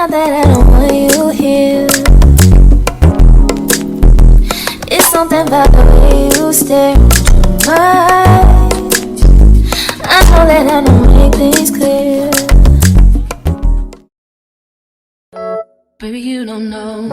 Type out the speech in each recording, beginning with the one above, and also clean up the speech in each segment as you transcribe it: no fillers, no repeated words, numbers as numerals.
not that I don't want you here. It's something about the way you stare into my eyes. I know that I don't make things clear. Baby, you don't know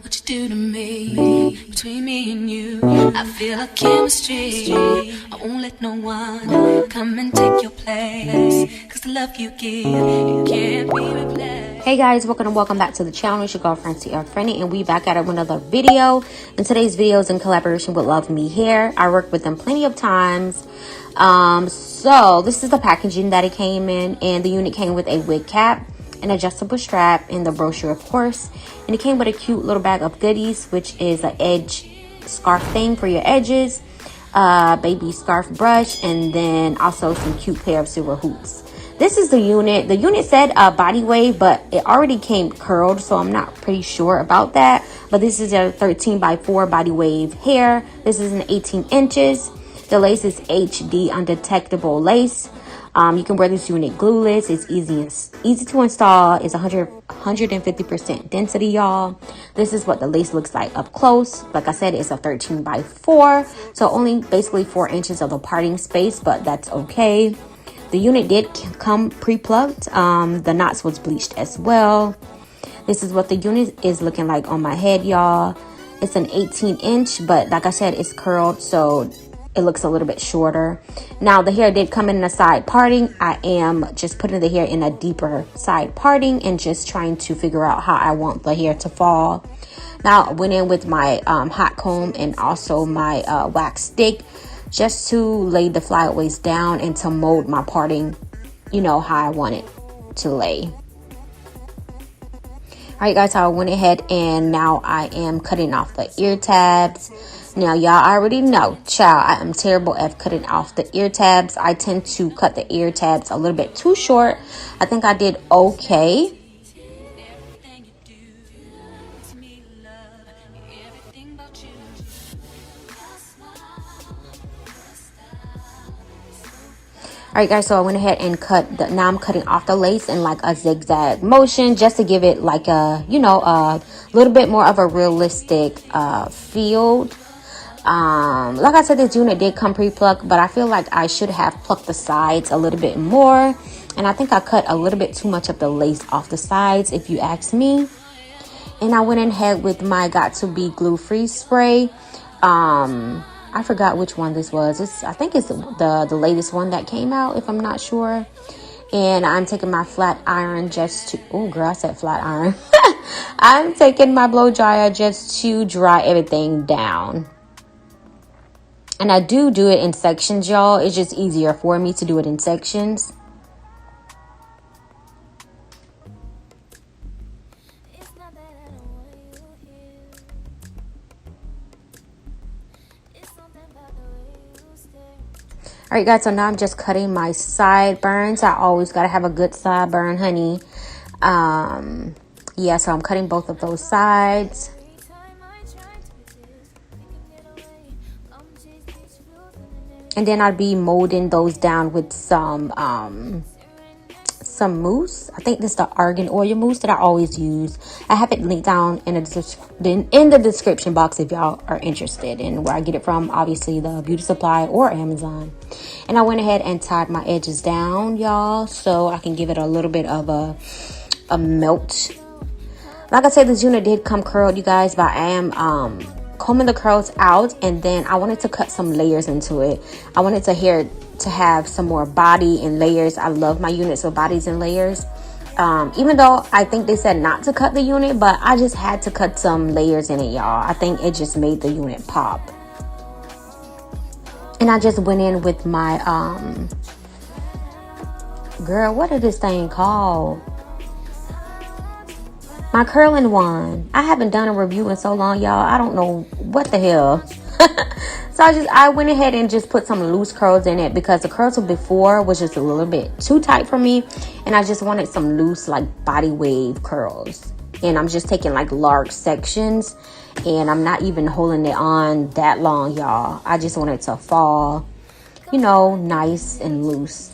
what you do to me. Between me and you, I feel a chemistry. I won't let no one come and take your place, 'cause the love you give, it can't be replaced. Hey guys, welcome back to the channel. It's your girl Francineorfranny, and we back at it with another video. And today's video is in collaboration with Luvmehair. I worked with them plenty of times. So this is the packaging that it came in, and the unit came with a wig cap, an adjustable strap, and the brochure, of course. And it came with a cute little bag of goodies, which is an edge scarf thing for your edges, baby scarf brush, and then also some cute pair of silver hoops. This is the unit. The unit said body wave, but it already came curled, so I'm not pretty sure about that. But this is a 13x4 body wave hair. This is an 18 inches. The lace is HD undetectable lace. You can wear this unit glueless. It's easy to install. It's 150% density, y'all. This is what the lace looks like up close. Like I said, it's a 13x4, so only basically 4 inches of the parting space, but that's okay. The unit did come pre-plucked. The knots was bleached as well. This is what the unit is looking like on my head, y'all. It's an 18 inch, but like I said, it's curled, so it looks a little bit shorter. Now the hair did come in a side parting. I am just putting the hair in a deeper side parting and just trying to figure out how I want the hair to fall. Now I went in with my hot comb and also my wax stick, just to lay the flyaways down and to mold my parting, you know, how I want it to lay. Alright guys, so I went ahead and now I am cutting off the ear tabs. Now y'all already know, child, I am terrible at cutting off the ear tabs. I tend to cut the ear tabs a little bit too short. I think I did okay. Alright guys, so I went ahead and now I'm cutting off the lace in like a zigzag motion, just to give it like a, you know, a little bit more of a realistic feel. Like I said, this unit did come pre-plucked, but I feel like I should have plucked the sides a little bit more. And I think I cut a little bit too much of the lace off the sides, if you ask me. And I went ahead with my Got To Be Glue Free spray. I forgot which one this was. I think it's the latest one that came out, if I'm not sure. And I'm taking my flat iron just to, oh girl, I said flat iron. I'm taking my blow dryer just to dry everything down. And I do it in sections, y'all. It's just easier for me to do it in sections. Alright guys, so now I'm just cutting my sideburns. I always gotta have a good sideburn, honey. Yeah, so I'm cutting both of those sides. And then I'll be molding those down with some mousse. I think this is the Argan oil mousse that I always use. I have it linked down in the description box if y'all are interested in where I get it from. Obviously the beauty supply or Amazon. And I went ahead and tied my edges down, y'all, so I can give it a little bit of a melt. Like I said, this unit did come curled, you guys, but I am combing the curls out, and then I wanted to cut some layers into it. I wanted the hair to have some more body and layers. I love my units with bodies and layers. Even though I think they said not to cut the unit, but I just had to cut some layers in it, y'all. I think it just made the unit pop. And I just went in with my girl, what is this thing called? My curling wand. I haven't done a review in so long, y'all. I don't know what the hell. So I went ahead and just put some loose curls in it, because the curls before was just a little bit too tight for me, and I just wanted some loose like body wave curls. And I'm just taking like large sections, and I'm not even holding it on that long, y'all. I just want it to fall, you know, nice and loose.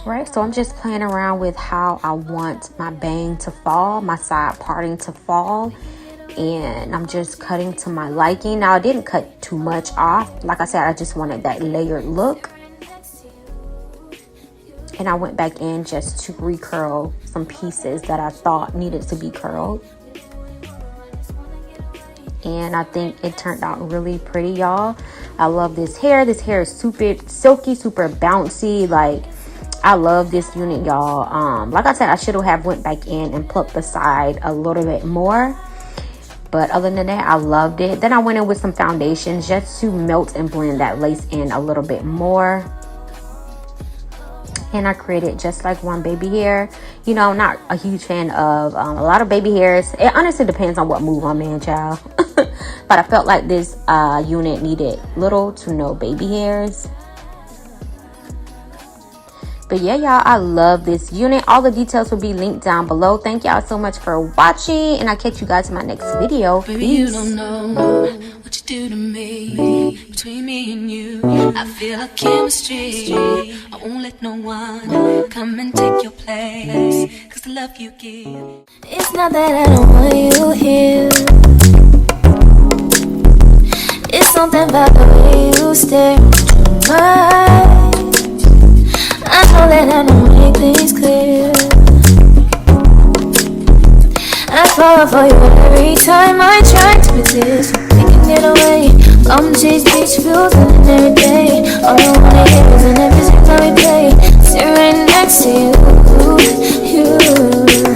Right, so I'm just playing around with how I want my bang to fall, my side parting to fall, and I'm just cutting to my liking. Now I didn't cut too much off. Like I said, I just wanted that layered look, and I went back in just to recurl some pieces that I thought needed to be curled. And I think it turned out really pretty, y'all. I love this hair. This hair is super silky, super bouncy. Like, I love this unit, y'all. Like I said, I should have went back in and plucked the side a little bit more, but other than that, I loved it. Then I went in with some foundation just to melt and blend that lace in a little bit more, and I created just like one baby hair. You know, I'm not a huge fan of a lot of baby hairs. It honestly depends on what move I'm in, child. But I felt like this unit needed little to no baby hairs. But yeah, y'all, I love this unit. All the details will be linked down below. Thank y'all so much for watching, and I'll catch you guys in my next video. Baby, Peace. you don't know what you do to me. Between me and you, I feel a chemistry. I won't let no one come and take your place, 'cause the love you give, it's not that I don't want you here. It's something about the way you stare into my eyes. I know that I don't make things clear. I fall for you every time I try to resist. We can get away, chase beach views and every day.